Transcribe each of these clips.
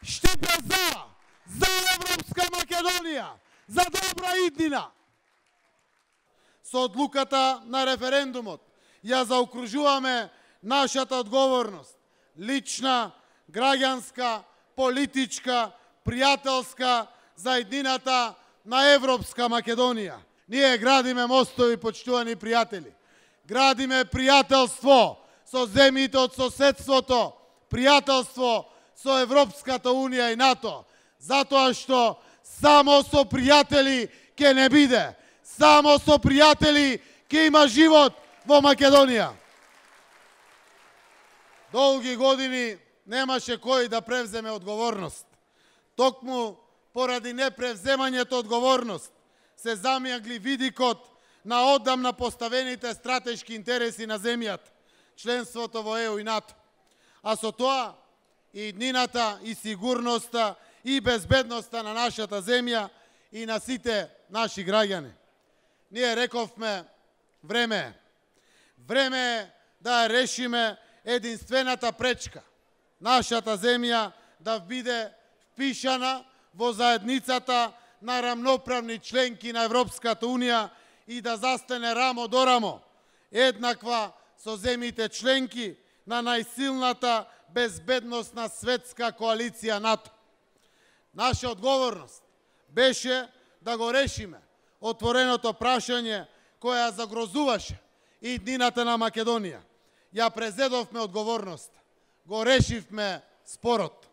Штипе за Европска Македонија, за добра иднина. Со одлуката на референдумот ја заокружуваме нашата одговорност, лична, граѓанска, политичка, пријателска за иднината на Европска Македонија. Ние градиме мостови, почитувани пријатели. Градиме пријателство со земјите од соседството, пријателство со Европската Унија и НАТО, затоа што само со пријатели ќе не биде, само со пријатели ќе има живот во Македонија. Долги години немаше кој да превземе одговорност. Токму поради непревземањето одговорност се замјагли видикот на одамна поставените стратешки интереси на земјата, членството во ЕУ и НАТО. А со тоа и иднината, и сигурноста, и безбедноста на нашата земја и на сите наши граѓани. Ние рековме, време е. Време е да решиме единствената пречка. Нашата земја да биде впишана во заедницата на рамноправни членки на Европската Унија и да застане рамо до рамо, еднаква со земјите членки на најсилната безбедносна светска коалиција НАТО. Наша одговорност беше да го решиме отвореното прашање која загрозуваше иднината на Македонија. Ја презедовме одговорност, го решивме спорот.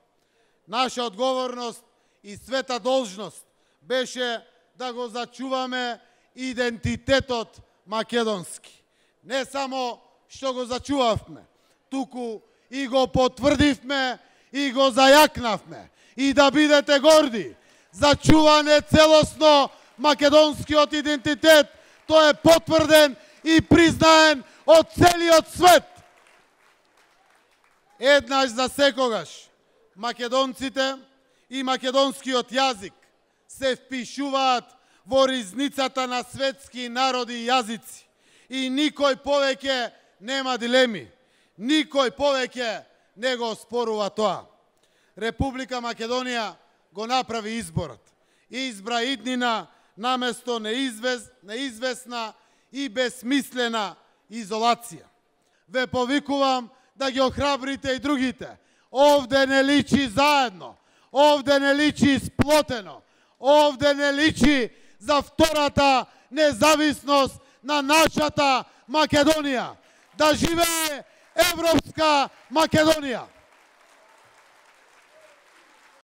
Наша одговорност и света должност беше да го зачуваме идентитетот македонски. Не само што го зачувавме, туку и го потврдивме и го зајакнавме. И да бидете горди, зачуван е целосно македонскиот идентитет, тој е потврден и признаен од целиот свет. Еднаш за секогаш, македонците и македонскиот јазик се впишуваат во ризницата на светски народи и јазици. И никој повеќе нема дилеми. Никој повеќе не го оспорува тоа. Република Македонија го направи изборот. Избра иднина наместо неизвестна и безсмислена изолација. Ве повикувам да ги охрабрите и другите. Овде не личи заедно. Овде не личи сплотено. Овде не личи за втората независност на нашата Македонија. Да живее Европска Македонија!